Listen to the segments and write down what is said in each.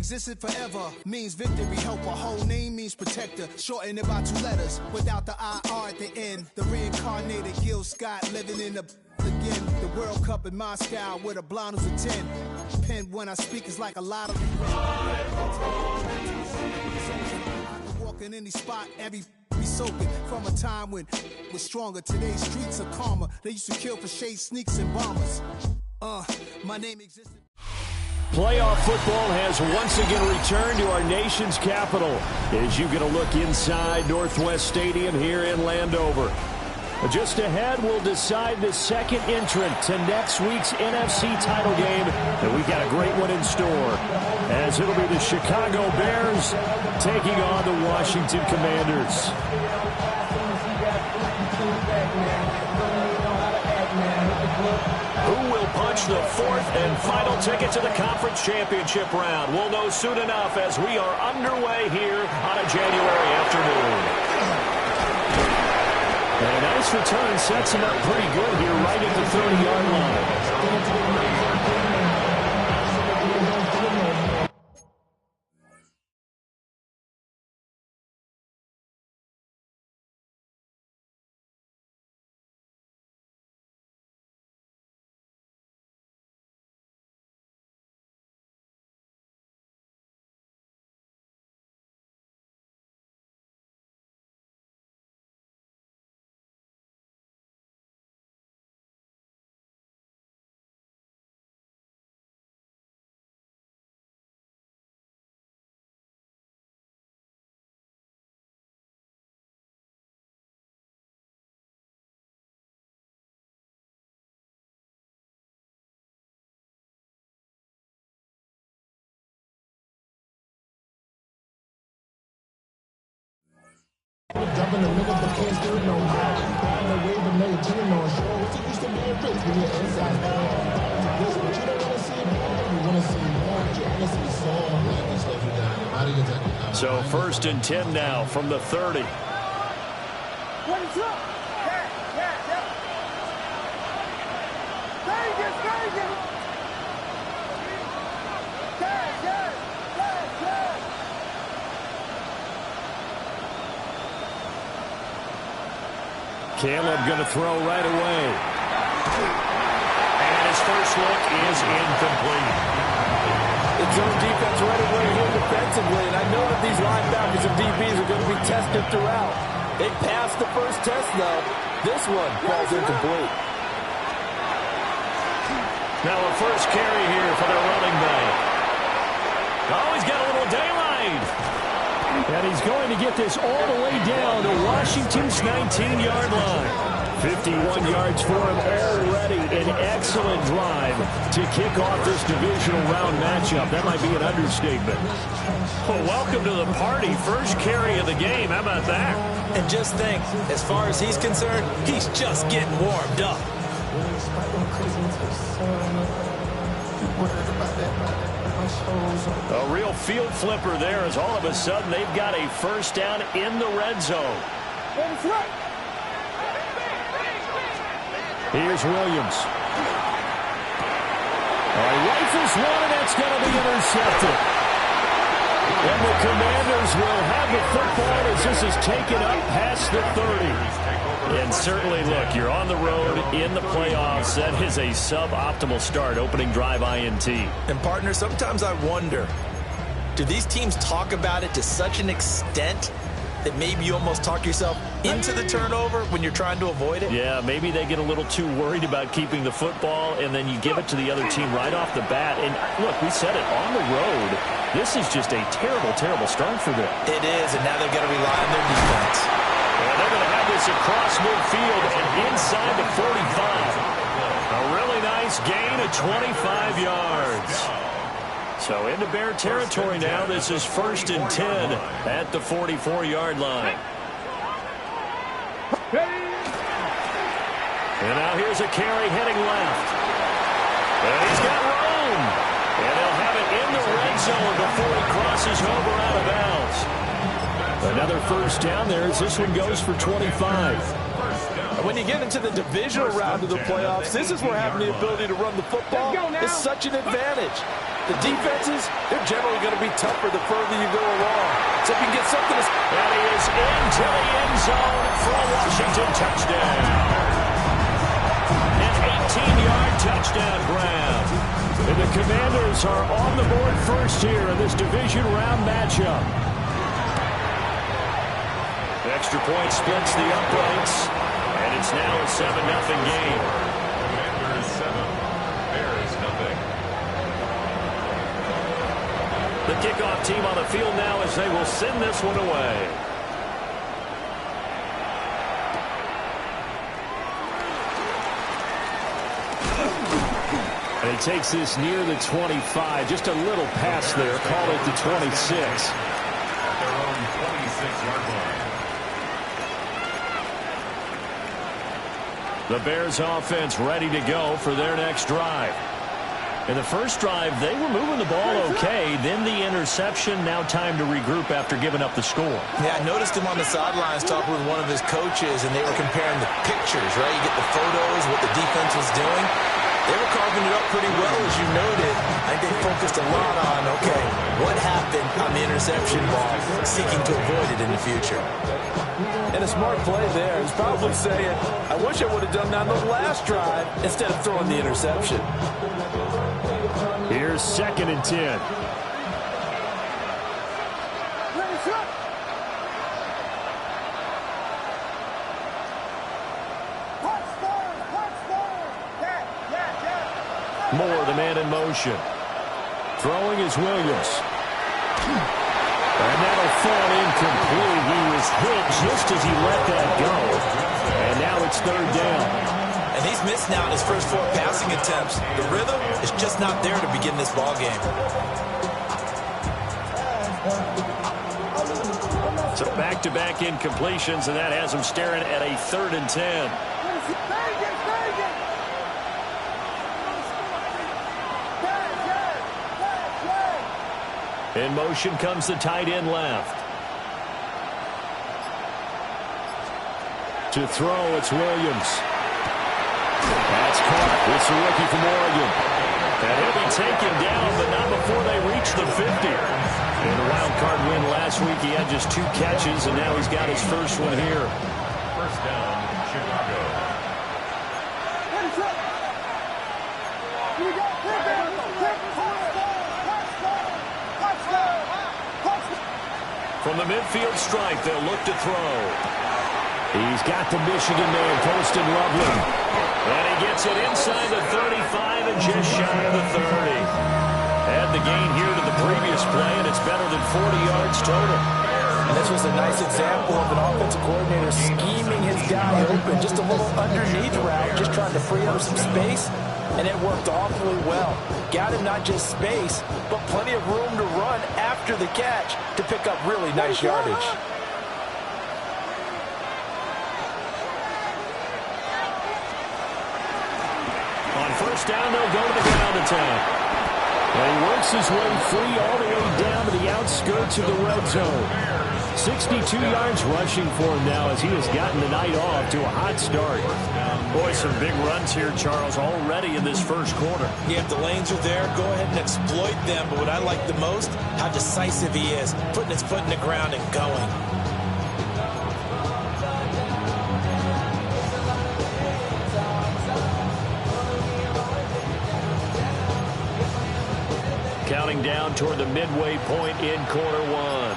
existed forever means victory. Help a whole name means protector. Shorten it by 2 letters without the IR at the end. The reincarnated Gil Scott living in the again. The World Cup in Moscow with a blonde who's a 10. Pen when I speak is like a lottery. Walk in any spot, every be soaking from a time when was stronger. Today's streets are calmer. They used to kill for shade sneaks and bombers. My name existed. Playoff football has once again returned to our nation's capital as you get a look inside Northwest Stadium here in Landover. Just ahead, we'll decide the second entrant to next week's NFC title game, and we've got a great one in store, as it'll be the Chicago Bears taking on the Washington Commanders. Who will punch the fourth and final ticket to the conference championship round? We'll know soon enough as we are underway here on a January afternoon. And a nice return sets him up pretty good here right at the 30-yard line. Jumping the middle, but can't still know how. Find a way to make Jimmy on show. It's used to be a rich when you're inside there. But you don't want to see more. You want to see more. You want to see some. So 1st and 10 now from the 30. What is up? Yeah. Vegas. Caleb going to throw right away. And his first look is incomplete. The zone defense right away here defensively, and I know that these linebackers and DBs are going to be tested throughout. They passed the first test, though. This one falls incomplete. Now a first carry here for their running back. Oh, he's got a little daylight. And he's going to get this all the way down to Washington's 19-yard line. 51 yards for him already. An excellent drive to kick off this divisional round matchup. That might be an understatement. Well, welcome to the party. First carry of the game. How about that? And just think, as far as he's concerned, he's just getting warmed up. A real field flipper there as all of a sudden they've got a first down in the red zone. Here's Williams. Rifles one, and that's going to be intercepted. And the Commanders will have the football as this is taken up past the 30. And certainly, look, you're on the road in the playoffs. That is a suboptimal start, opening drive INT. And, partner, sometimes I wonder, do these teams talk about it to such an extent that maybe you almost talk yourself into the turnover when you're trying to avoid it? Yeah, maybe they get a little too worried about keeping the football, and then you give it to the other team right off the bat. And, look, we said it, on the road, this is just a terrible, terrible start for them. It is, and now they've got to rely on their defense. And they're going to have this across midfield and inside the 45. A really nice gain of 25 yards. So into Bear territory now. This is 1st and 10 at the 44-yard line. And now here's a carry heading left. And he's got room. And they'll have it in the red zone before he crosses over out of bounds. Another first down there as this one goes for 25. When you get into the divisional round of the playoffs, this is where having the ability to run the football is such an advantage. The defenses, they're generally going to be tougher the further you go along. So if you can get something to... And he is into the end zone for a Washington touchdown. An 18-yard touchdown grab. And the Commanders are on the board first here in this division round matchup. The extra point splits the uprights, and it's now a 7-0 game. Commanders 7, Bears nothing. The kickoff team on the field now as they will send this one away. And he takes this near the 25. Just a little pass there. Call it the 26. At their own 26-yard line. The Bears offense ready to go for their next drive. In the first drive, they were moving the ball okay. Then the interception. Now time to regroup after giving up the score. Yeah, I noticed him on the sidelines talking with one of his coaches, and they were comparing the pictures, right? You get the photos, what the defense was doing. They were carving it up pretty well, as you noted. I think they focused a lot on, okay, what happened on the interception ball, seeking to avoid it in the future. And a smart play there. He's probably saying, I wish I would have done that on the last drive instead of throwing the interception. Here's 2nd and 10. Moore, the man in motion. Throwing is Williams. And that'll fall incomplete. He was hit just as he let that go. And now it's 3rd down. And he's missed now in his first 4 passing attempts. The rhythm is just not there to begin this ball game. So back-to-back incompletions, and that has him staring at a 3rd and 10. In motion comes the tight end left. To throw, it's Williams. That's caught. It's a rookie from Oregon. And he'll be taken down, but not before they reach the 50. In the wild card win last week, he had just 2 catches, and now he's got his first one here. First down, Chicago. From the midfield stripe, they'll look to throw. He's got the Michigan man, Colston Loveland. And he gets it inside the 35 and just shy of the 30. Add the gain here to the previous play, and it's better than 40 yards total. And this was a nice example of an offensive coordinator scheming his guy open. Just a little underneath route, just trying to free up some space, and it worked awfully well. Got him not just space, but plenty of room to run after the catch to pick up really nice yardage. On first down, they'll go to the ground attack. And he works his way free all the way down to the outskirts of the red zone. 62 yards rushing for him now as he has gotten the night off to a hot start. Boy, some big runs here, Charles, already in this first quarter. Yeah, if the lanes are there, go ahead and exploit them. But what I like the most, how decisive he is, putting his foot in the ground and going. Counting down toward the midway point in quarter 1.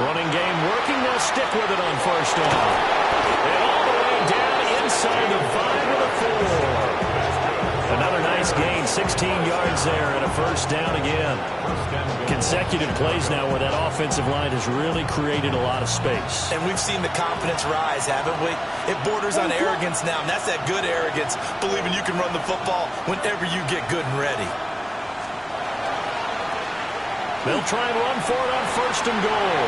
Running game working. They'll stick with it on first down. And all the way down inside the 5 with a 4. Another nice gain, 16 yards there and a first down again. Consecutive plays now where that offensive line has really created a lot of space. And we've seen the confidence rise, haven't we? It borders on arrogance now, and that's that good arrogance, believing you can run the football whenever you get good and ready. They'll try and run for it on first and goal.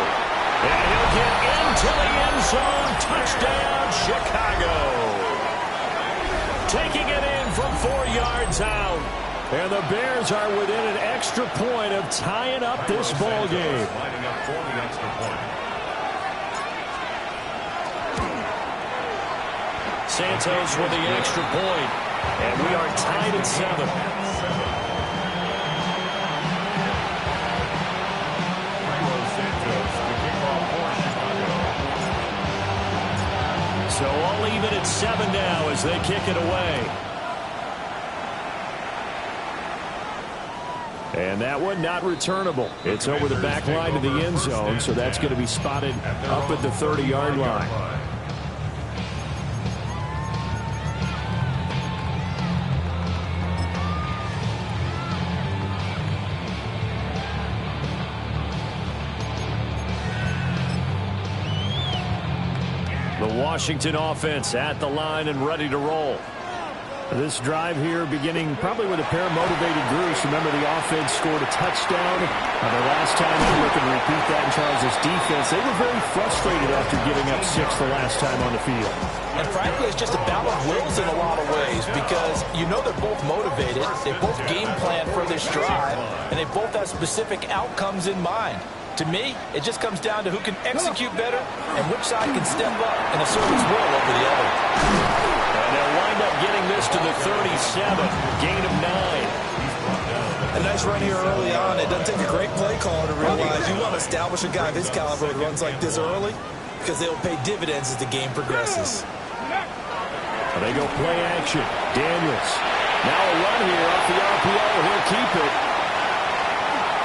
And he'll get into the end zone. Touchdown, Chicago. Taking it in from 4 yards out. And the Bears are within an extra point of tying up this ball game. Lining up for the extra point. Santos with the extra point. And we are tied at 7. So all even at 7 now as they kick it away. And that one not returnable. It's over the back line to the end zone, so that's going to be spotted up at the 30-yard line. The Washington offense at the line and ready to roll. This drive here beginning probably with a pair of motivated groups. Remember, the offense scored a touchdown. The last time they look and repeat that in Charles' defense, they were very frustrated after giving up 6 the last time on the field. And frankly, it's just a battle of wills in a lot of ways because you know they're both motivated. They both game plan for this drive, and they both have specific outcomes in mind. To me, it just comes down to who can execute better and which side can step up and assert its will over the other. And they'll wind up getting this to the 37, gain of 9. A nice run here early on. It doesn't take a great play caller to realize you want to establish a guy of his caliber who runs like this early because they'll pay dividends as the game progresses. They go play action. Daniels. Now a run here off the RPO. He'll keep it.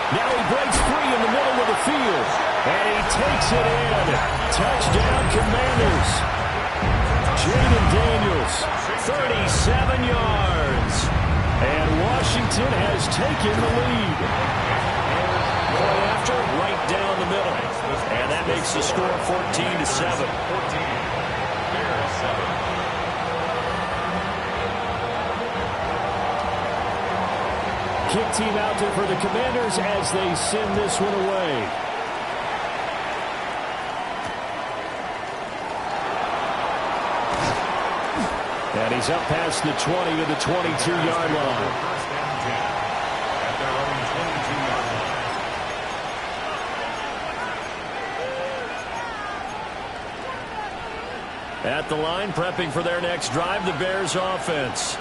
Now he breaks free in the middle of the field. And he takes it in. Touchdown, Commanders. Jaden Daniels, 37 yards. And Washington has taken the lead. Point after, right down the middle. And that makes the score 14-7. 14. Bears 7. Kick team out there for the Commanders as they send this one away. And he's up past the 20 to the 22-yard line. At the line, prepping for their next drive, the Bears offense.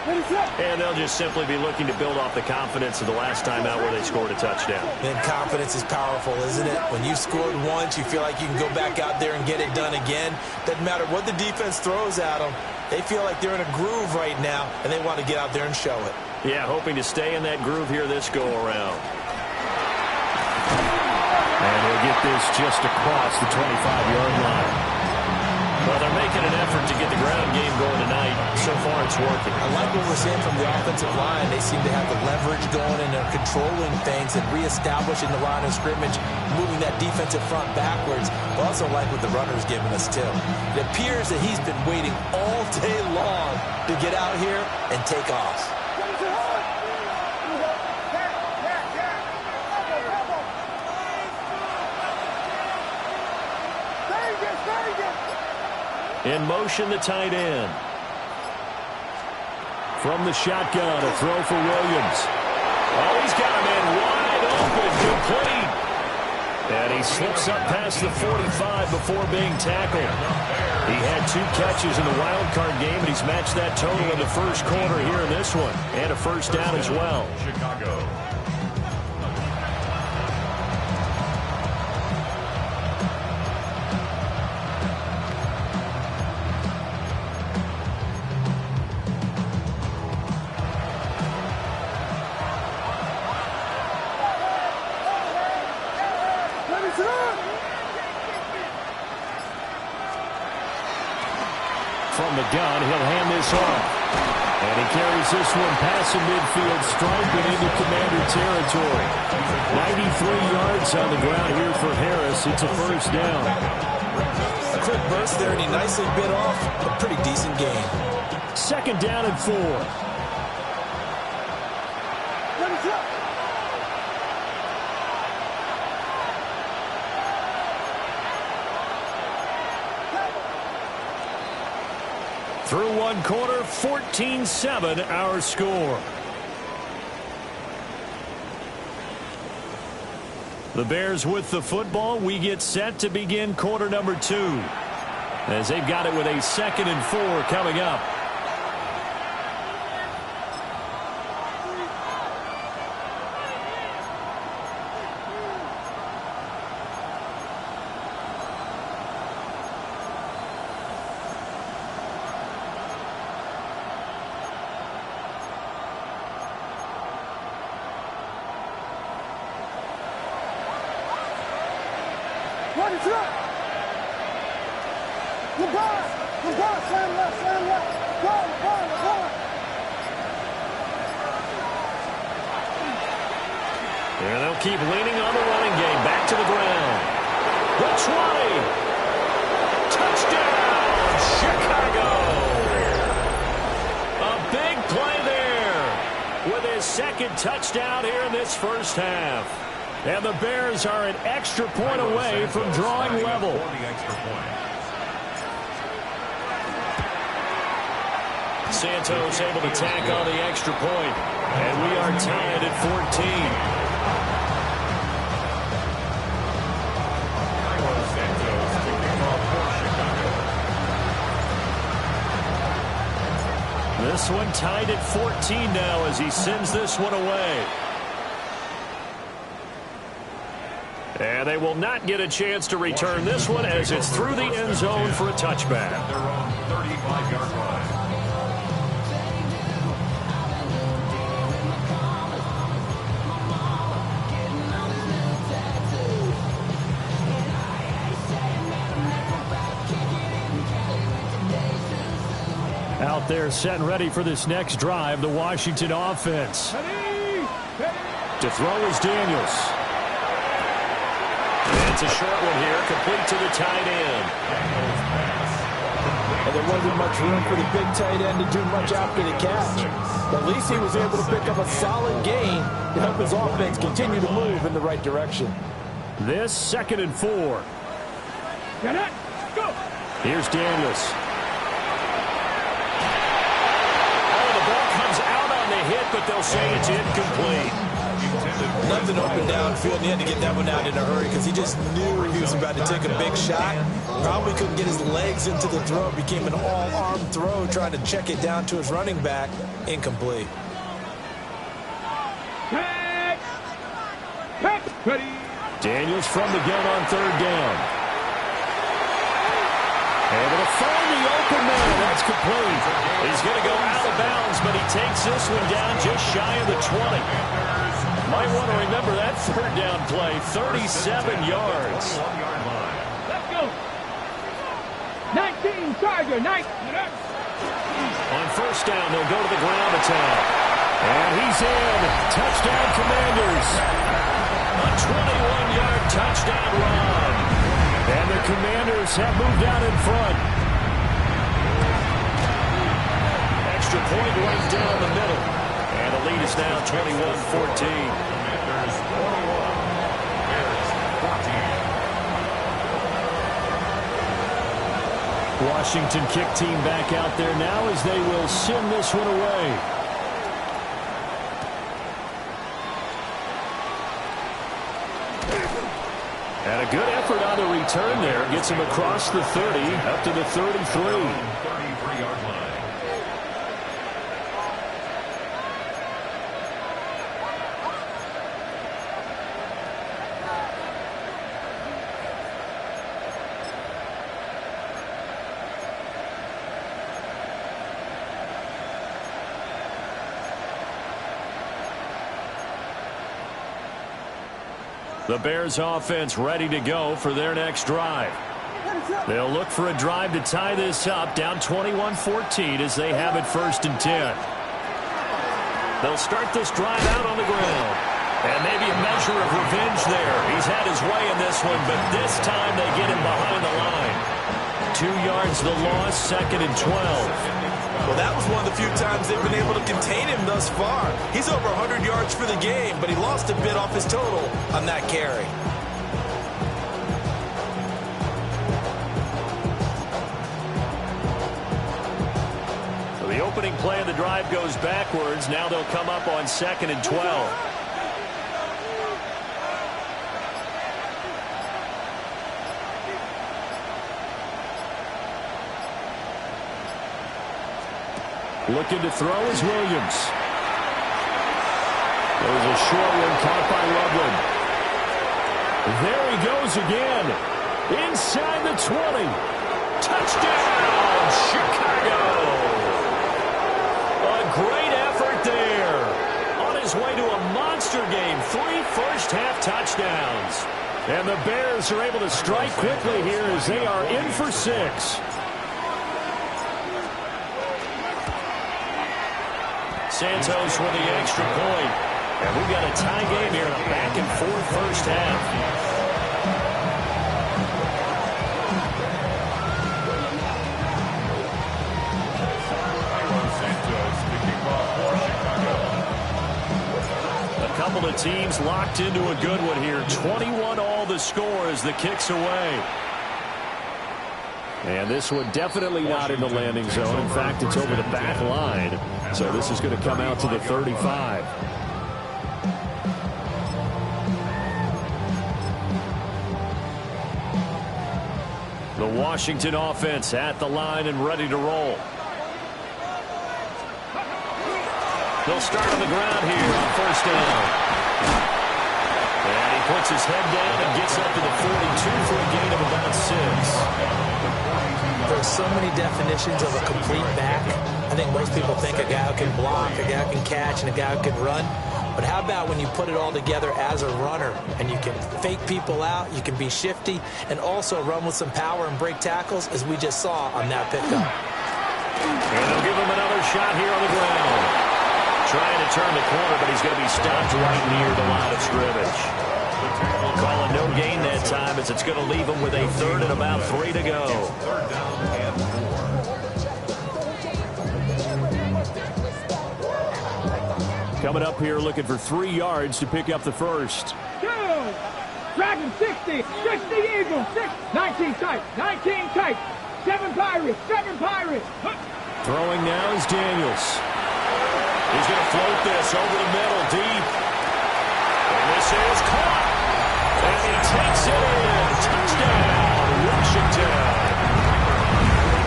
And they'll just simply be looking to build off the confidence of the last time out where they scored a touchdown. And confidence is powerful, isn't it? When you've scored once, you feel like you can go back out there and get it done again. Doesn't matter what the defense throws at them. They feel like they're in a groove right now, and they want to get out there and show it. Yeah, hoping to stay in that groove here this go-around. And he'll get this just across the 25-yard line. Well, they're making an effort to get the ground game going tonight. So far, it's working. I like what we're seeing from the offensive line. They seem to have the leverage going, and they're controlling things and reestablishing the line of scrimmage, moving that defensive front backwards. I also like what the runner's giving us, too. It appears that he's been waiting all day long to get out here and take off. In motion, the tight end. From the shotgun, a throw for Williams. Oh, he's got a man wide open, complete. And he slips up past the 45 before being tackled. He had 2 catches in the wild card game, and he's matched that total in the first quarter here in this one. And a first down as well. Chicago. From the gun, he'll hand this off. And he carries this one past the midfield stripe and into Commander territory. 93 yards on the ground here for Harris. It's a first down. A quick burst there, and he nicely bit off a pretty decent game. Second down and 4. Through one quarter, 14-7 our score. The Bears with the football. We get set to begin quarter number 2. as they've got it with a 2nd and 4 coming up. Run it up. LeBron, slam left. Go, LeBron. And they'll keep leaning on the running game. Back to the ground. The 20. Touchdown, Chicago. A big play there with his 2nd touchdown here in this first half. And the Bears are an extra point away from drawing level. Santos able to tack on the extra point. And we are tied at 14. This one tied at 14 now as he sends this one away. And they will not get a chance to return this one as it's through the end zone for a touchback. Their own 35-yard line. Out there set and ready for this next drive, the Washington offense. To throw is Daniels. It's a short one here, complete to the tight end. And there wasn't much room for the big tight end to do much after the catch. But at least he was able to pick up a solid gain to help his offense continue to move in the right direction. This 2nd and 4. Get it. Go. Here's Daniels. Oh, the ball comes out on the hit, but they'll say it's incomplete. Nothing open downfield. He had to get that one out in a hurry because he just knew he was about to take a big shot. Probably couldn't get his legs into the throw. Became an all-arm throw trying to check it down to his running back. Incomplete. Daniels from the gun on 3rd down. Able to find the open man. That's complete. He's going to go out of bounds, but he takes this one down just shy of the 20. Might want to remember that 3rd down play, 37 yards. Let's go. 19, Tiger, 19. On 1st down, they'll go to the ground attack. And he's in. Touchdown, Commanders. A 21-yard touchdown run. And the Commanders have moved out in front. Extra point right down the middle. And the lead is now 21-14. Commanders 21. Bears 14. Washington kick team back out there now as they will send this one away. And a good effort on the return there. Gets him across the 30, up to the 33. 33-yard line. The Bears offense ready to go for their next drive. They'll look for a drive to tie this up, down 21-14 as they have it 1st and 10. They'll start this drive out on the ground. And maybe a measure of revenge there. He's had his way in this one, but this time they get him behind the line. 2 yards the loss, 2nd and 12. Well, that was one of the few times they've been able to contain him thus far. He's over 100 yards for the game, but he lost a bit off his total on that carry. So the opening play of the drive goes backwards. Now they'll come up on 2nd and 12. Looking to throw is Williams. There's a short one caught by Loveland. There he goes again. Inside the 20. Touchdown, Chicago. A great effort there. On his way to a monster game. 3 first-half touchdowns. And the Bears are able to strike quickly here as they are in for 6. Santos with the extra point. And we've got a tie game here in a back-and-forth first half. A couple of teams locked into a good one here. 21-all the score as the kick's away. And this one definitely not in the landing zone. In fact, it's over the back line. So this is going to come out to the 35. The Washington offense at the line and ready to roll. They'll start on the ground here on first down. And he puts his head down and gets up to the 42 for a gain of about 6. There's so many definitions of a complete back. I think most people think a guy who can block, a guy who can catch, and a guy who can run. But how about when you put it all together as a runner and you can fake people out, you can be shifty, and also run with some power and break tackles, as we just saw on that pickup. And they'll give him another shot here on the ground. Trying to turn the corner, but he's going to be stopped right near the line of scrimmage. We'll call it no gain that time, as it's going to leave him with a third and about 3 to go. Third down and 4. Coming up here looking for 3 yards to pick up the first. 2. Dragon 60. 60 Eagles. 6. 19 tight. 19 tight. 7 Pirates. 7 Pirates. Throwing now is Daniels. He's going to float this over the middle, deep. And this is caught. And he takes it in. Touchdown, Washington.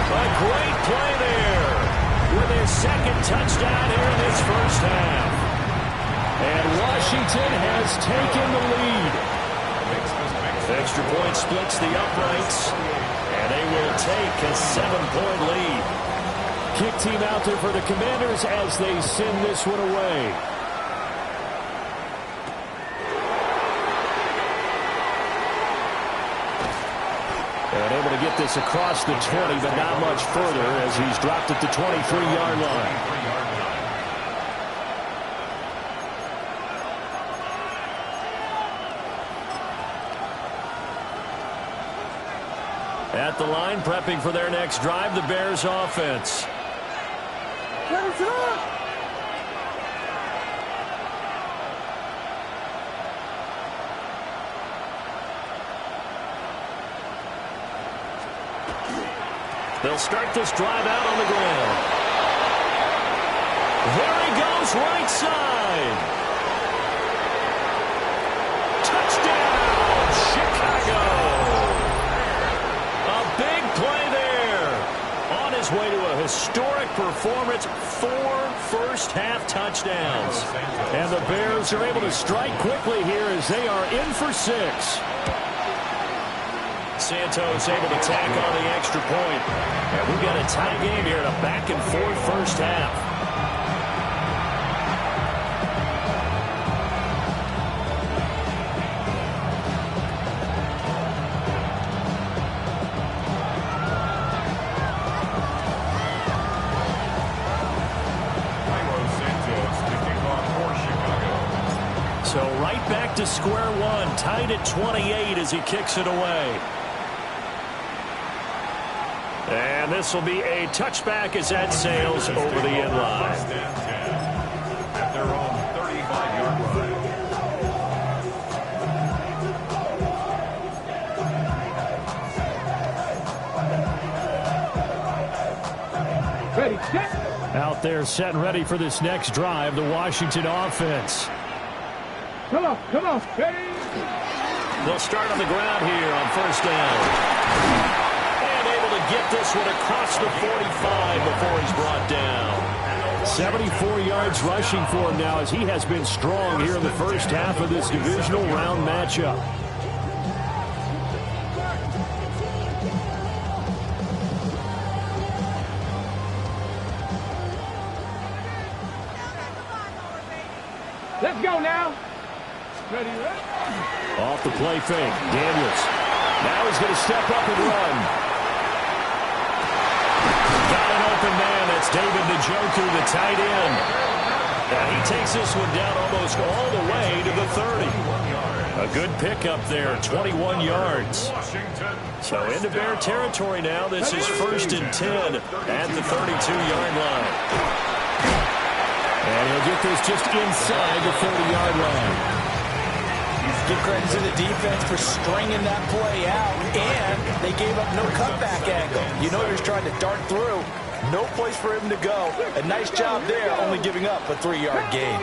A great play there with his second touchdown here in this first half. And Washington has taken the lead. Extra point splits the uprights. And they will take a 7-point lead. Kick team out there for the Commanders as they send this one away. And able to get this across the 20, but not much further as he's dropped at the 23-yard line. At the line, prepping for their next drive, the Bears offense. They'll start this drive out on the ground. There he goes, right side. Touchdown, Chicago. A big play there. On his way to a historic performance, 4 first-half touchdowns. And the Bears are able to strike quickly here as they are in for 6. Santos able to tack on the extra point. And we've got a tie game here in a back-and-forth first half. So right back to square one, tied at 28 as he kicks it away. And this will be a touchback as that sails over the end line. At their own 35-yard Ready, set. Out there set and ready for this next drive, the Washington offense. Come on, ready. They'll start on the ground here on first down. And able to get this one across the 45 before he's brought down. 74 yards rushing for him now as he has been strong here in the first half of this divisional round matchup. Let's go now. Ready, ready. Off the play fake. Daniels. Now he's going to step up and run. Got an open man. That's David Njoku, the tight end. And he takes this one down almost all the way to the 30. A good pickup there, 21 yards. So into Bear territory now. This is 1st and 10 at the 32-yard line. And he'll get this just inside the 30-yard line. Give credit to the defense for stringing that play out, and they gave up no cutback angle. You know he's trying to dart through. No place for him to go. A nice job there, only giving up a 3-yard gain.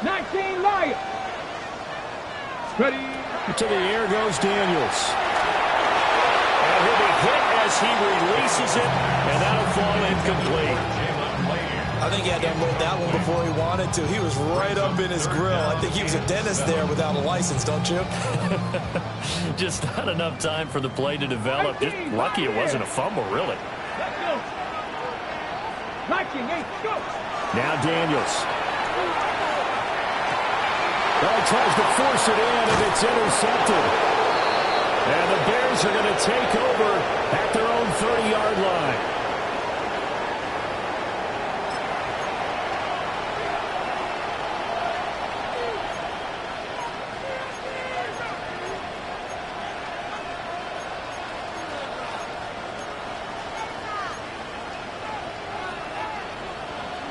19 Lions. Ready. To the air goes Daniels. And he'll be hit as he releases it, and that'll fall incomplete. I think he had to unload that one before he wanted to. He was right up in his grill. I think he was a dentist there without a license, don't you? Just not enough time for the play to develop. Just lucky it wasn't a fumble, really. Now Daniels. Well, he tries to force it in, and it's intercepted. And the Bears are going to take over at their own 30-yard line.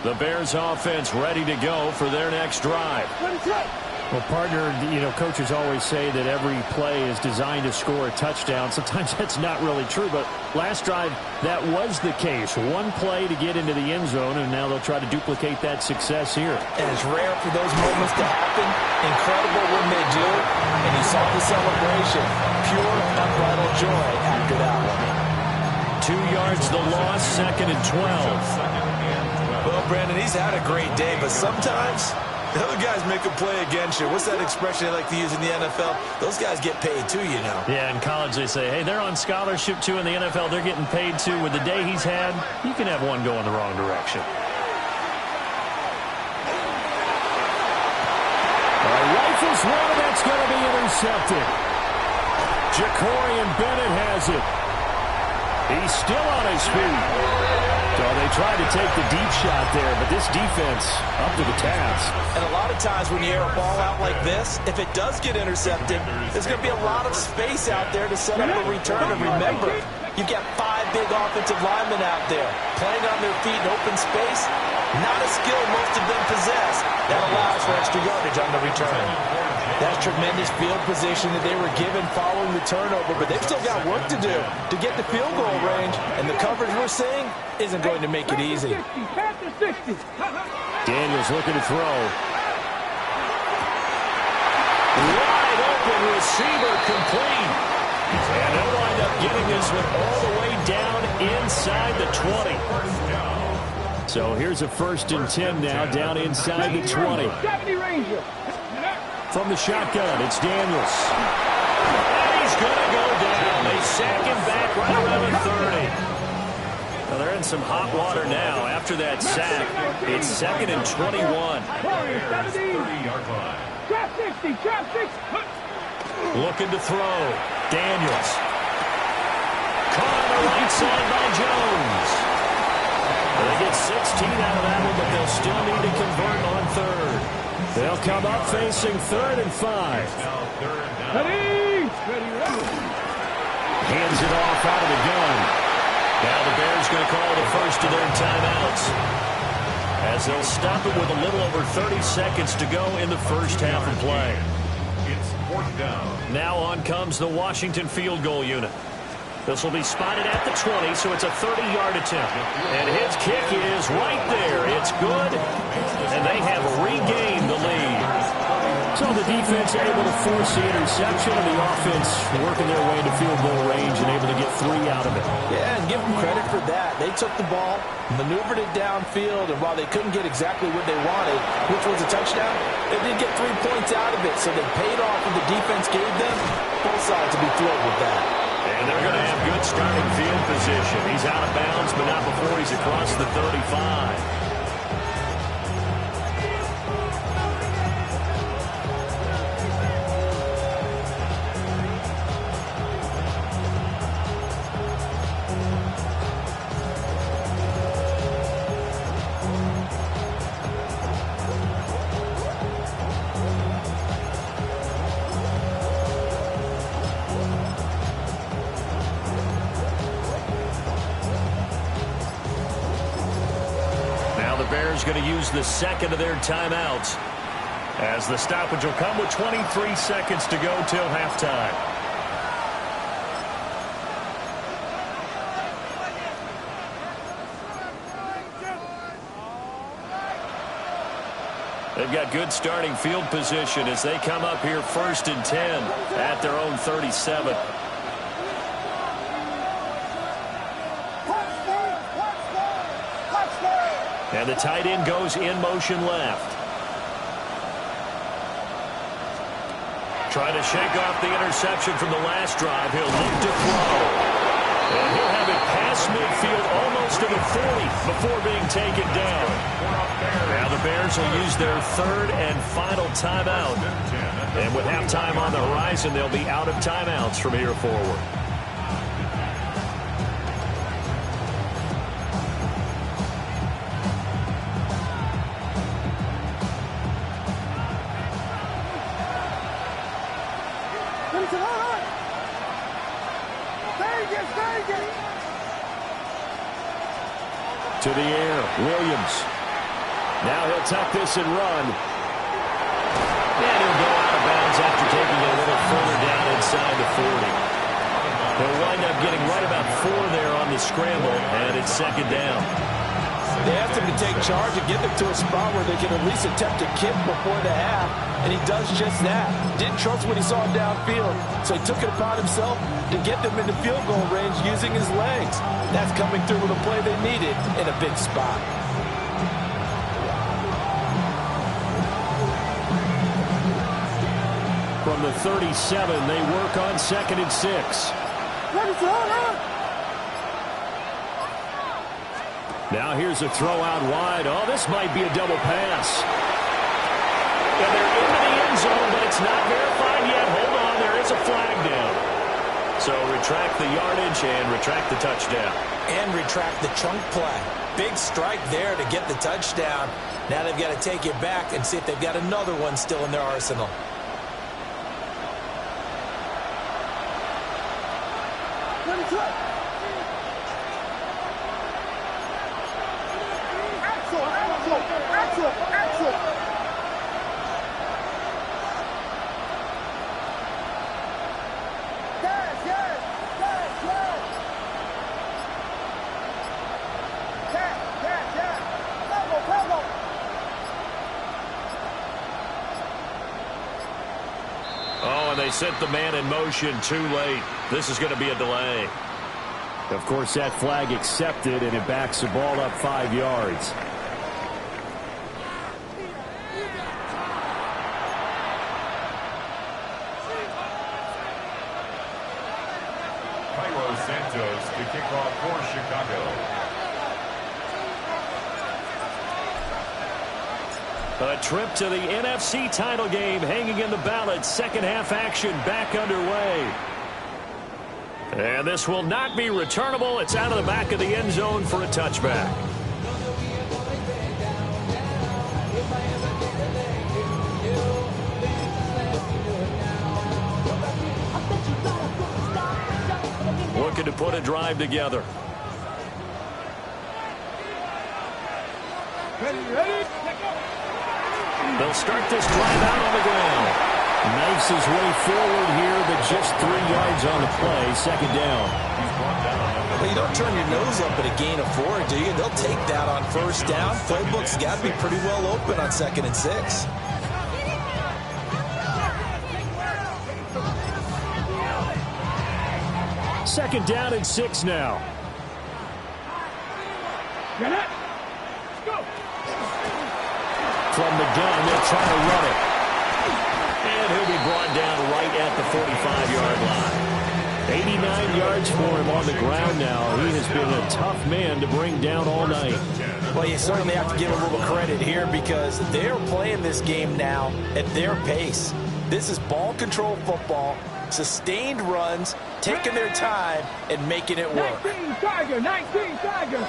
The Bears offense ready to go for their next drive. Well, partner, coaches always say that every play is designed to score a touchdown. Sometimes that's not really true, but last drive, that was the case. One play to get into the end zone, and now they'll try to duplicate that success here. And it's rare for those moments to happen. Incredible when they do. And you saw the celebration. Pure, unbridled joy after that one. 2 yards the loss, 2nd and 12. Well, Brandon, he's had a great day, but sometimes the other guys make a play against you. What's that expression they like to use in the NFL? Those guys get paid too, you know. Yeah, in college they say, hey, they're on scholarship too. In the NFL, they're getting paid too. With the day he's had, you can have one go in the wrong direction. Rifles one, and that's going to be intercepted. Jacorian Bennett has it. He's still on his feet. So they tried to take the deep shot there, but this defense up to the task. And a lot of times when you air a ball out like this, if it does get intercepted, there's going to be a lot of space out there to set up a return. And remember, you've got 5 big offensive linemen out there playing on their feet in open space. Not a skill most of them possess. That allows for extra yardage on the return. That's tremendous field position that they were given following the turnover, but they've still got work to do to get the field goal range, and the coverage we're seeing isn't going to make it easy. Daniels looking to throw. Wide open receiver complete. And they'll wind up getting this one all the way down inside the 20. So here's a 1st and 10 now, down inside the 20. From the shotgun, it's Daniels. And he's going to go down. They sack him back right around the 30. Well, they're in some hot water now. After that sack, it's 2nd and 21. Looking to throw. Daniels. Caught on the right side by Jones. They get 16 out of that one, but they'll still need to convert on 3rd. They'll come up facing 3rd and 5. Hands it off out of the gun. Now the Bears going to call the first of their timeouts, as they'll stop it with a little over 30 seconds to go in the first half of play. It's 4th down. Now on comes the Washington field goal unit. This will be spotted at the 20, so it's a 30-yard attempt. And his kick is right there. It's good, and they have regained the lead. So the the defense able to force the interception, and the offense working their way into field goal range and able to get 3 out of it. Yeah, and give them credit for that. They took the ball, maneuvered it downfield, and while they couldn't get exactly what they wanted, which was a touchdown, they did get 3 points out of it, so they paid off what the defense gave them. Both sides will be thrilled with that. And they're going to have good starting field position. He's out of bounds, but not before he's across the 35. Bears going to use the second of their timeouts, as the stoppage will come with 23 seconds to go till halftime. They've got good starting field position as they come up here 1st and 10 at their own 37. And the tight end goes in motion left. Trying to shake off the interception from the last drive. He'll look to throw. And he'll have it past midfield almost to the 40 before being taken down. Now the Bears will use their 3rd and final timeout. And with halftime on the horizon, they'll be out of timeouts from here forward. To the air, Williams. Now he'll tuck this and run. And he'll go out of bounds after taking it a little further down inside the 40. He'll wind up getting right about 4 there on the scramble, and it's 2nd down. They asked him to take charge and get them to a spot where they can at least attempt a kick before the half, and he does just that. Didn't trust what he saw downfield, so he took it upon himself to get them into field goal range using his legs. That's coming through with a play they needed in a big spot. From the 37, they work on 2nd and 6. Now here's a throw out wide. Oh, this might be a double pass. And they're into the end zone, but it's not verified yet. Hold on, there is a flag down. So retract the yardage and retract the touchdown. And retract the chunk play. Big strike there to get the touchdown. Now they've got to take it back and see if they've got another one still in their arsenal. They sent the man in motion too late. This is going to be a delay. Of course, that flag accepted, and it backs the ball up 5 yards. Cairo Santos to kick off for Chicago. A trip to the NFC title game hanging in the balance. Second half action back underway. And this will not be returnable. It's out of the back of the end zone for a touchback. Looking to put a drive together. Ready. They'll start this drive out on the ground. Knifes his way forward here, but just 3 yards on the play. 2nd down. Well, you don't turn your nose up at a gain of 4, do you? They'll take that on 1st down. Playbook's got to be pretty well open on 2nd and 6. Second down and 6 now. Get it. Go. From the gun, they'll try to run it. And he'll be brought down right at the 45-yard line. 89 yards for him on the ground now. He has been a tough man to bring down all night. Well, you certainly have to give him a little credit here because they're playing this game now at their pace. This is ball control football, sustained runs, taking their time, and making it work. 19 Tiger, 19 Tiger.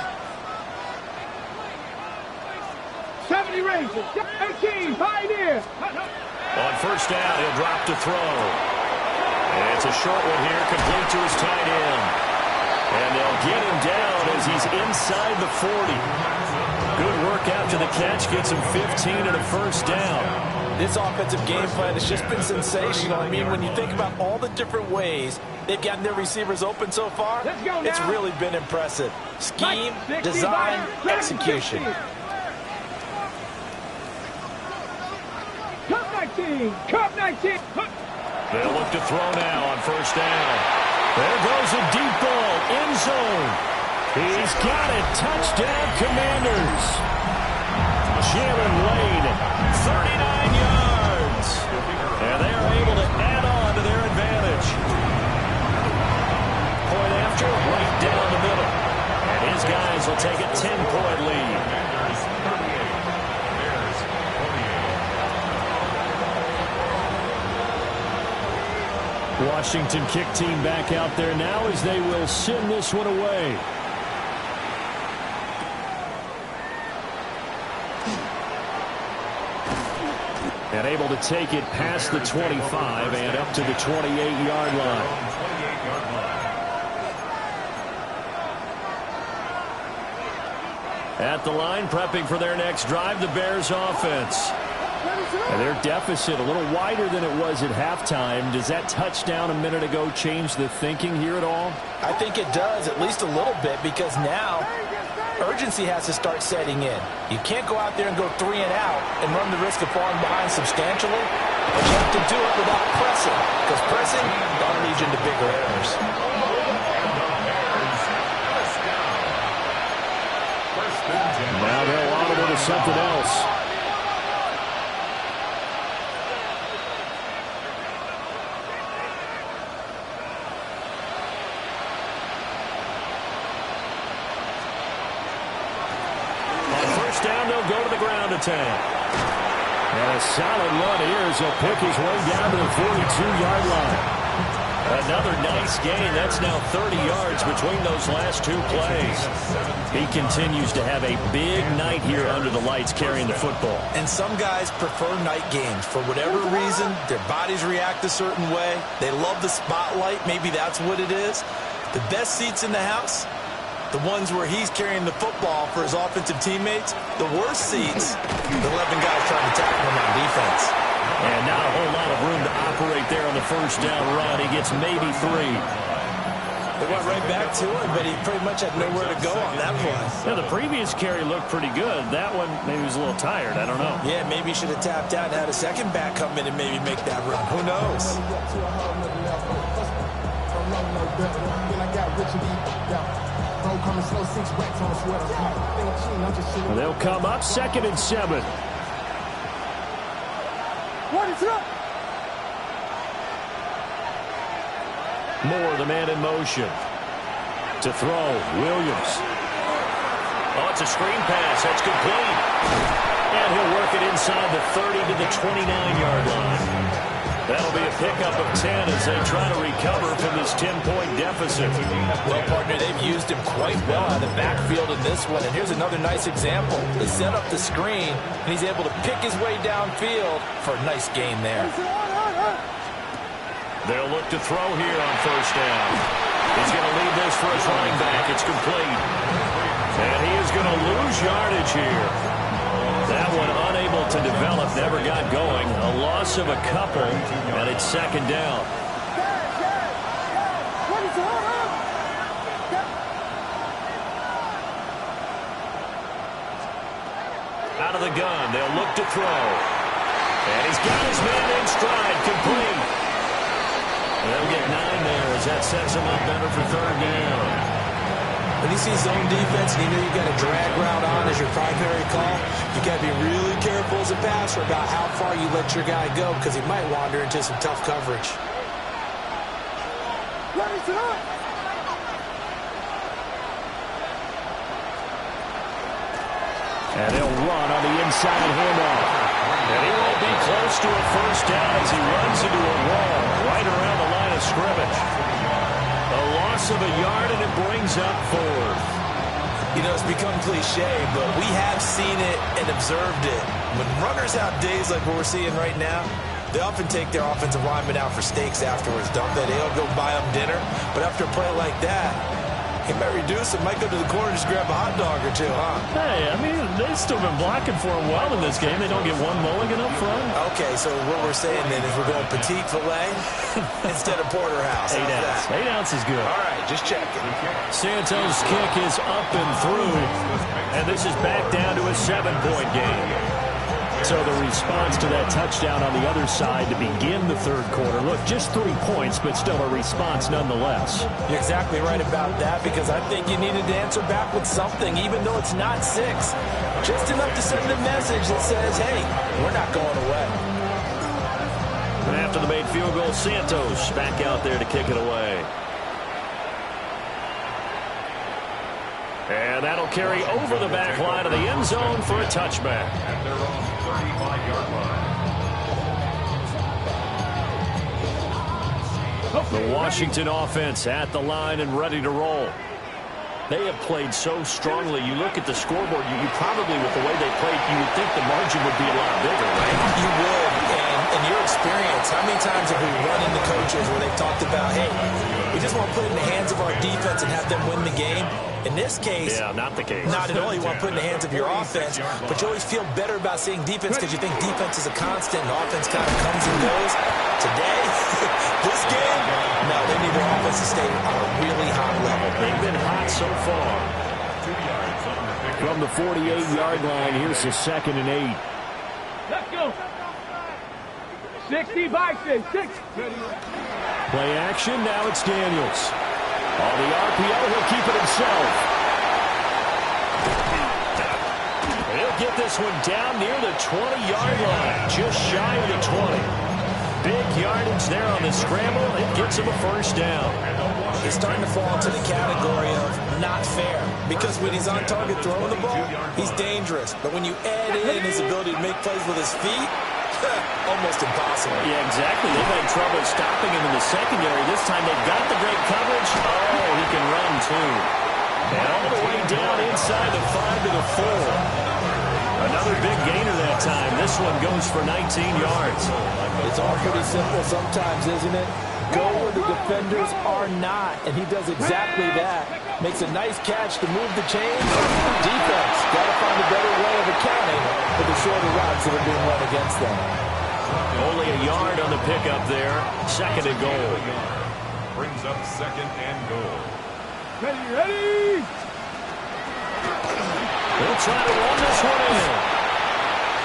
70 Rangers, 18 Pioneer. On first down, he'll drop to throw. And it's a short one here, complete to his tight end. And they'll get him down as he's inside the 40. Good work after the catch, gets him 15 and a first down. This offensive game plan has just been sensational. I mean, when you think about all the different ways they've gotten their receivers open so far, it's really been impressive. Scheme, design, execution. Cup 19, Cup 19. They'll look to throw now on first down. There goes a deep ball, end zone. He's got it. Touchdown, Commanders. Jalen Lane, 39 yards. And they are able to add on to their advantage. Point after, right down the middle. And his guys will take a 10-point lead. Washington kick team back out there now as they will send this one away. And able to take it past the 25 and up to the 28-yard line. At the line, prepping for their next drive, the Bears offense. And their deficit a little wider than it was at halftime. Does that touchdown a minute ago change the thinking here at all? I think it does, at least a little bit, because now urgency has to start setting in. You can't go out there and go 3 and out and run the risk of falling behind substantially, but you have to do it without pressing, because pressing will lead you into bigger errors. Now they'll audible to something else. Down, they'll go to the ground attack. And a solid run here as he'll pick his way down to the 42-yard line. Another nice gain. That's now 30 yards between those last two plays. He continues to have a big night here under the lights carrying the football. And some guys prefer night games. For whatever reason, their bodies react a certain way. They love the spotlight. Maybe that's what it is. The best seats in the house, the ones where he's carrying the football for his offensive teammates. The worst seats, the 11 guys trying to tackle him on defense. And not a whole lot of room to operate there on the first down run. He gets maybe 3. They went right back to him, but he pretty much had nowhere to go on that play. Yeah, the previous carry looked pretty good. That one, maybe he was a little tired. I don't know. Yeah, maybe he should have tapped out and had a second back come in and maybe make that run. Who knows? Well, they'll come up 2nd and 7. Moore, the man in motion. To throw, Williams. Oh, it's a screen pass. That's complete. And he'll work it inside the 30 to the 29-yard line. That'll be a pickup of 10 as they try to recover from this 10-point deficit. Well, partner, they've used him quite well out of the backfield in this one. And here's another nice example. They set up the screen, and he's able to pick his way downfield for a nice gain there. They'll look to throw here on first down. He's going to lead this for his running back. It's complete. And he is going to lose yardage here. That one unable to develop, never got going. A loss of a couple, and it's 2nd down. Out of the gun, they'll look to throw. And he's got his man in stride, complete. They'll get 9 there as that sets them up better for third down. When you see zone defense and you know you got a drag route on as your primary call, you got to be really careful as a passer about how far you let your guy go because he might wander into some tough coverage. And he'll run on the inside handoff. And he won't be close to a first down as he runs into a wall right around the line of scrimmage. A loss of a yard, and it brings up 4th. You know, it's become cliche, but we have seen it and observed it. When runners have days like what we're seeing right now, they often take their offensive linemen out for steaks afterwards, don't they? They'll go buy them dinner. But after a play like that, he might reduce it, might go to the corner and just grab a hot dog or two, huh? Hey, I mean, they've still been blocking for him well in this game. They don't get one mulligan up front. Okay, so what we're saying then is we're going petite filet instead of porterhouse. 8 ounce. 8 ounce is good. All right, just checking. Santos' kick is up and through, and this is back down to a 7-point game. So the response to that touchdown on the other side to begin the third quarter. Look, just 3 points, but still a response nonetheless. You're exactly right about that because I think you needed to answer back with something, even though it's not 6. Just enough to send a message that says, hey, we're not going away. And after the made field goal, Santos back out there to kick it away. And that'll carry over the back line of the end zone for a touchback. And they're on the 35-yard line. The Washington offense at the line and ready to roll. They have played so strongly. You look at the scoreboard, you probably, with the way they played, you would think the margin would be a lot bigger, right? You would. And in your experience, how many times have we run into coaches where they've talked about, hey, we just want to put it in the hands of our defense and have them win the game? In this case, yeah, not the case. Not at all. You want to put it in the hands of your offense, but you always feel better about seeing defense because you think defense is a constant and offense kind of comes and goes. Today, this game, no, they need their offense to stay on a really high level. They've been hot so far. From the 48-yard line, here's the 2nd and 8. Let's go. 60 by 6. Play action, now it's Daniels. On the RPO, he'll keep it himself. He'll get this one down near the 20-yard line, just shy of the 20. Big yardage there on the scramble. It gets him a first down. He's starting to fall into the category of not fair because when he's on target throwing the ball, he's dangerous. But when you add in his ability to make plays with his feet, almost impossible. Yeah, exactly. They've had trouble stopping him in the secondary. This time they've got the great coverage. Oh, he can run, too. And all the way down inside the 5 to the 4. Another big gainer that time. This one goes for 19 yards. It's all pretty simple sometimes, isn't it? Go where the defenders are not, and he does exactly that. Makes a nice catch to move the chains. Defense got to find a better way of accounting for the shorter routes that are being run against them. Only a yard on the pickup there. 2nd and goal. Brings up 2nd and goal. Ready. He'll try to run this one in.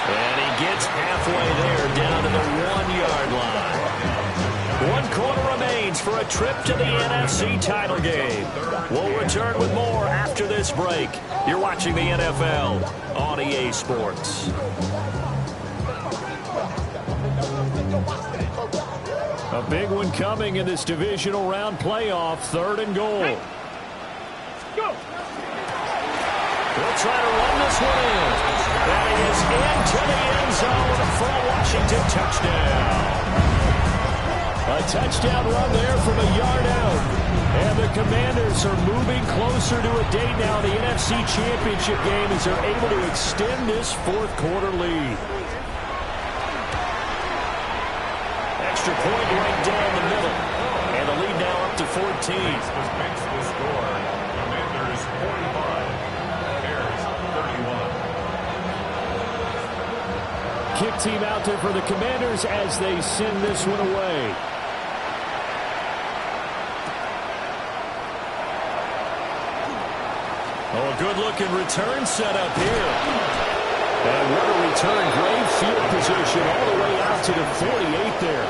And he gets halfway there down to the 1-yard line. 1 quarter remains for a trip to the NFC title game. We'll return with more after this break. You're watching the NFL on EA Sports. A big one coming in this divisional round playoff. 3rd and goal. Go. He'll try to run this one in. That is into the end zone for a Washington touchdown. A touchdown run there from a yard out. And the Commanders are moving closer to a date now in the NFC Championship game as they're able to extend this 4th quarter lead. Extra point right down the middle. And the lead now up to 14. This makes the score. Commanders 45. Bears 31. Kick team out there for the Commanders as they send this one away. Oh, a good-looking return set up here. And what a return. Great field position all the way out to the 48 there.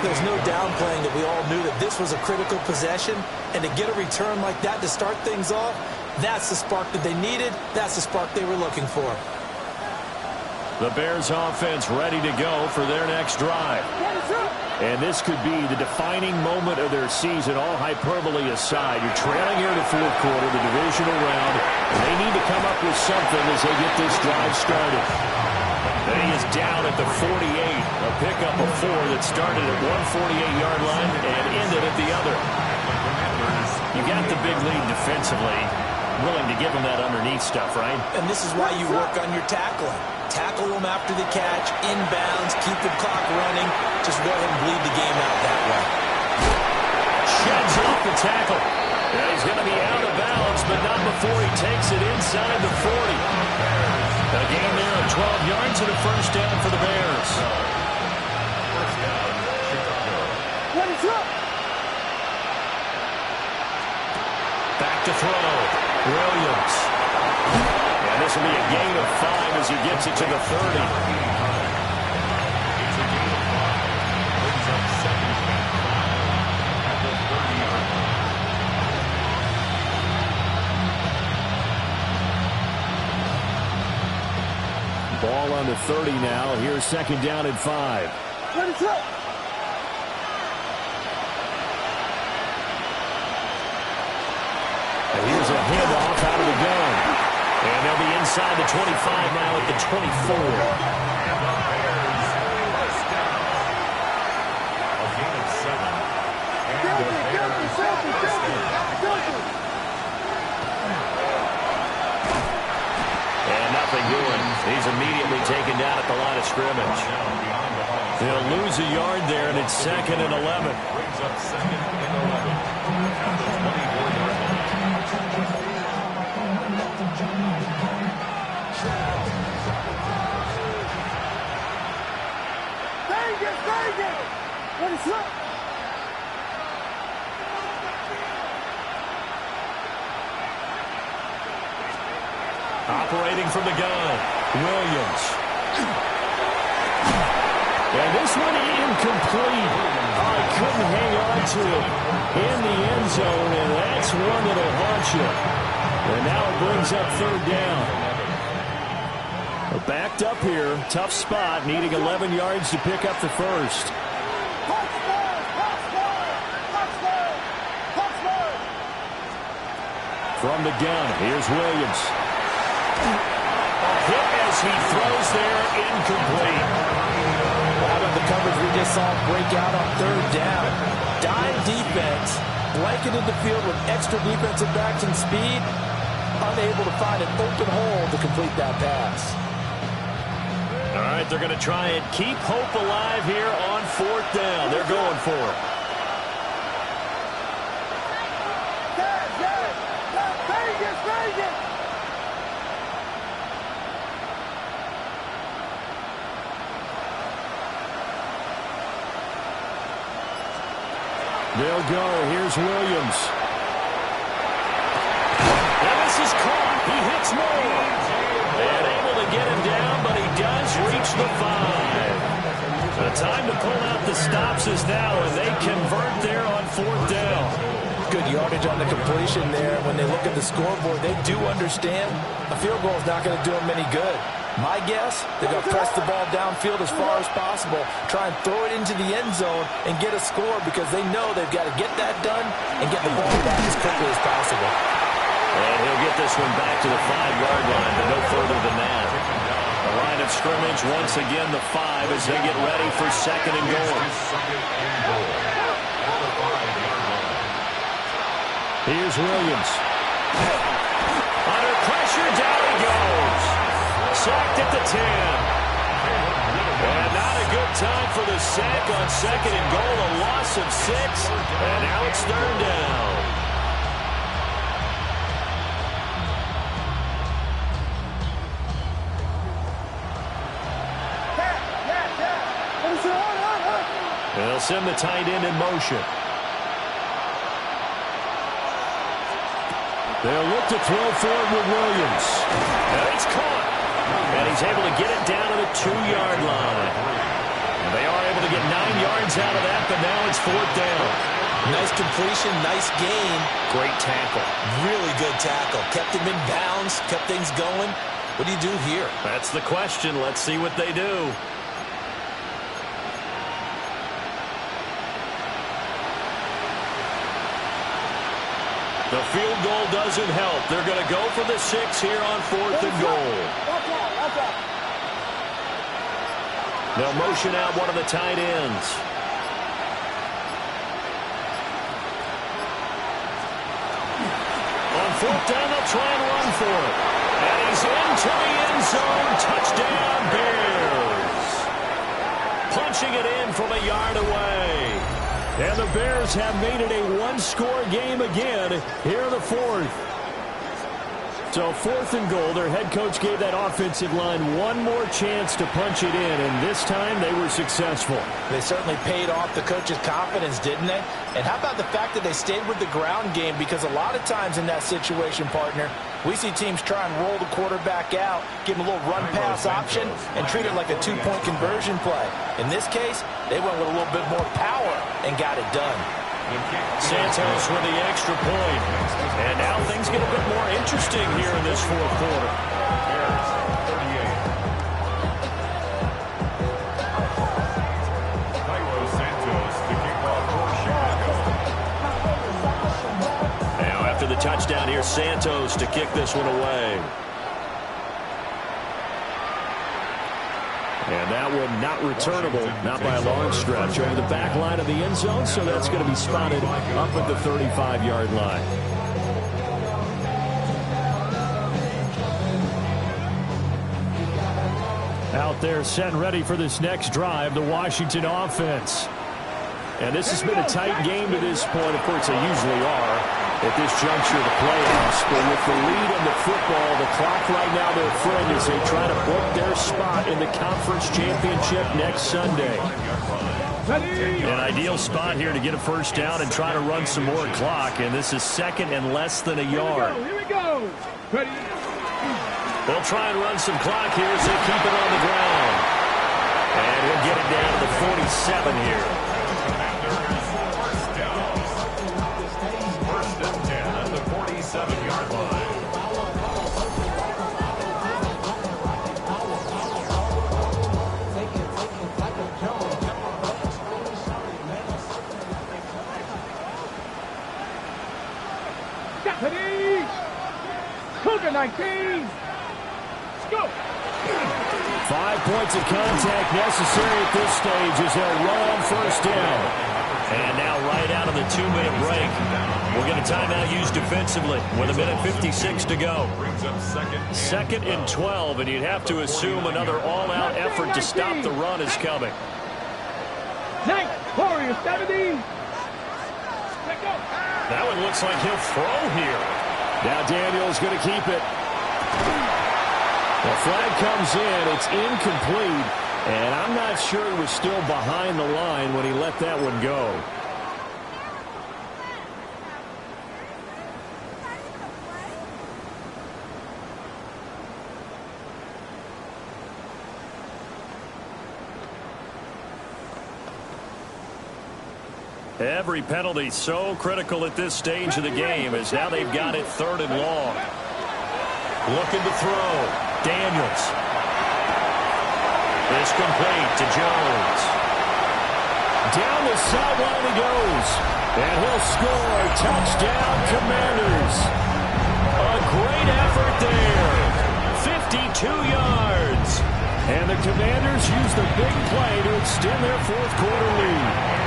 There's no downplaying that we all knew that this was a critical possession, and to get a return like that to start things off, that's the spark that they needed. That's the spark they were looking for. The Bears offense ready to go for their next drive. And this could be the defining moment of their season, all hyperbole aside. You're trailing here in the fourth quarter, the divisional round, and they need to come up with something as they get this drive started. And he is down at the 48, a pickup of 4 that started at 148-yard line and ended at the other. You got the big lead defensively, willing to give them that underneath stuff, right? And this is why you work on your tackling. Tackle them after the catch, inbounds, keep the clock running. Just go ahead and bleed the game out that way. Sheds off the tackle. And he's going to be out of bounds, but not before he takes it inside the 40. A gain there of 12 yards and a first down for the Bears. Back to throw. Williams. And this will be a gain of 5 as he gets it to the 30. It's a gain of 5. Brings up second and 5 at the 30-yard line. Ball on the 30 now. Here's second down and 5. And here's a handoff out of the gun. And they'll be inside the 25 now at the 24. And the Bears first down. A gain of 7. And the Bears first down. And nothing doing. He's immediately taken down at the line of scrimmage. They'll lose a yard there, and it's second and 11. Brings up second and 11 at the 24-yard line. Operating from the gun, Williams. And this one incomplete. I couldn't hang on to it in the end zone, and that's one that'll haunt you. And now it brings up third down. We're backed up here, tough spot, needing 11 yards to pick up the first. From the gun, here's Williams. A hit as he throws there, incomplete. Out of the coverage we just saw break out on third down. Dime defense, blanketed the field with extra defensive backs and speed, unable to find an open hole to complete that pass. All right, they're going to try and keep hope alive here on fourth down. They're going for it. They'll go. Here's Williams. And this is caught. He hits more. And able to get him down, but he does reach the 5. The time to pull out the stops is now, and they convert there on fourth down. Good yardage on the completion there. When they look at the scoreboard, they do understand a field goal is not going to do them any good. My guess, they're going to press the ball downfield as far as possible, try and throw it into the end zone and get a score because they know they've got to get that done and get the ball back as quickly as possible. And he'll get this one back to the 5-yard line, but no further than that. The line of scrimmage, once again, the 5 as they get ready for second and goal. Here's Williams. Under pressure, down he goes. Sacked at the 10. And not a good time for the sack on second and goal. A loss of 6. And now it's third down. They'll send the tight end in motion. They'll look to throw forward with Williams. And it's caught. And he's able to get it down to the 2-yard line. And they are able to get 9 yards out of that, but now it's 4th down. Nice completion, nice gain. Great tackle. Really good tackle. Kept him in bounds, kept things going. What do you do here? That's the question. Let's see what they do. The field goal doesn't help. They're going to go for the 6 here on 4th and goal. They'll motion out one of the tight ends. On 4th down, they'll try and run for it. And he's into the end zone. Touchdown, Bears. Punching it in from a yard away. And the Bears have made it a one-score game again here in the 4th. So 4th and goal, their head coach gave that offensive line one more chance to punch it in, and this time they were successful. They certainly paid off the coach's confidence, didn't they? And how about the fact that they stayed with the ground game? Because a lot of times in that situation, partner, we see teams try and roll the quarterback out, give him a little run-pass option, and treat it like a 2-point conversion play. In this case, they went with a little bit more power and got it done. Santos with the extra point. And now things get a bit more interesting here in this 4th quarter. Now after the touchdown here, Santos to kick this one away. And that one not returnable, not by a long stretch, over the back line of the end zone, so that's going to be spotted up at the 35-yard line. Out there set and ready for this next drive, the Washington offense. And this has been a tight game to this point. Of course, they usually are at this juncture of the playoffs. But with the lead in the football, the clock right now, their friend, as they try to book their spot in the conference championship next Sunday. An ideal spot here to get a first down and try to run some more clock. And this is 2nd and less than a yard. Here we go. Ready. They'll try and run some clock here as they keep it on the ground. And he'll get it down to the 47 here. First and 10 at the 47-yard line. Ready. Cougar 19. Let's go. 5 points of contact necessary at this stage as they'll run on first down. And now right out of the 2-minute break, we'll get a timeout used defensively with 1:56 to go. 2nd and 12, and you'd have to assume another all-out effort to stop the run is coming. Nice. Warrior 70. That one looks like he'll throw here. Now Daniel's going to keep it. The flag comes in. It's incomplete. And I'm not sure he was still behind the line when he let that one go. Every penalty so critical at this stage of the game as now they've got it 3rd and long. Looking to throw. Daniels. It's complete to Jones. Down the sideline he goes. And he'll score. Touchdown, Commanders. A great effort there. 52 yards. And the Commanders use the big play to extend their 4th quarter lead.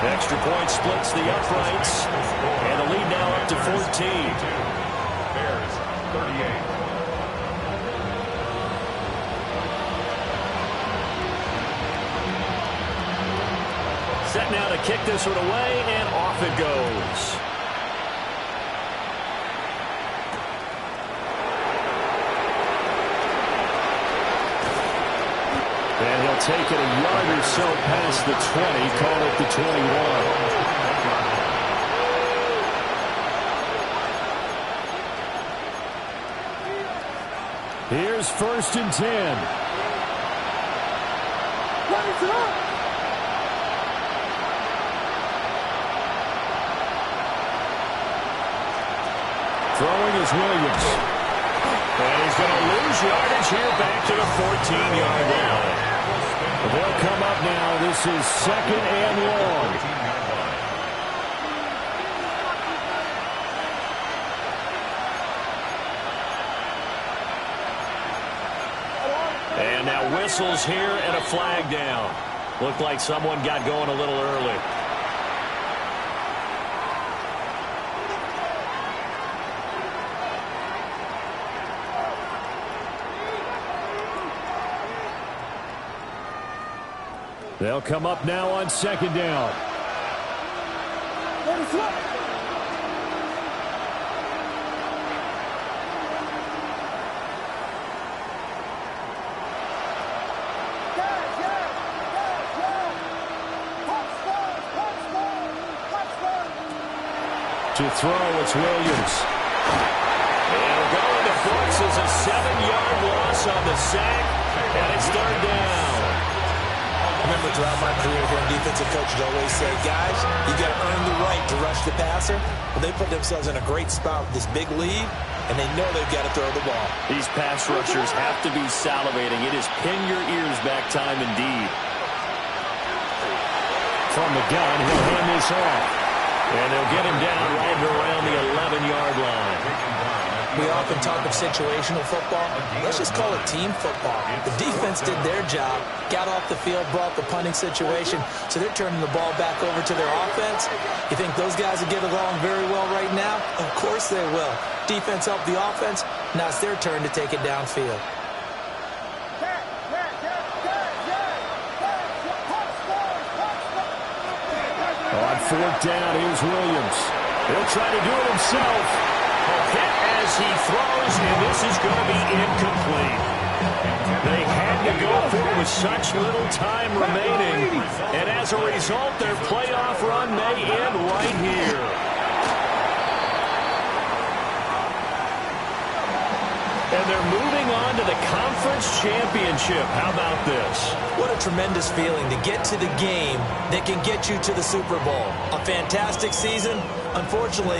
Extra point splits the uprights. And the lead now up to 14. Bears 38. Set now to kick this one away, and off it goes. And he'll take it a yard or so past the 20, call it the 21. Here's 1st and 10. Throwing is Williams. And he's going to lose yardage here back to the 14-yard line. They'll come up now. This is 2nd and long. And now whistles here and a flag down. Looked like someone got going a little early. They'll come up now on 2nd down. To throw, it's Williams. It'll go in the books as a 7-yard loss on the sack, and it's 3rd down. I remember throughout my career here, defensive coaches always say, guys, you got to earn the right to rush the passer. Well, they put themselves in a great spot with this big lead, and they know they've got to throw the ball. These pass rushers have to be salivating. It is pin your ears back time indeed. From the gun, he'll hand this off. And they'll get him down right around the 11-yard line. We often talk of situational football. Let's just call it team football. The defense did their job, got off the field, brought the punting situation, so they're turning the ball back over to their offense. You think those guys will get along very well right now? Of course they will. Defense helped the offense. Now it's their turn to take it downfield. On 4th down, here's Williams. He'll try to do it himself. Hit as he throws, and this is going to be incomplete. They had to go for it with such little time remaining, and as a result, their playoff run may end right here. And they're moving on to the conference championship. How about this? What a tremendous feeling to get to the game that can get you to the Super Bowl. A fantastic season. Unfortunately,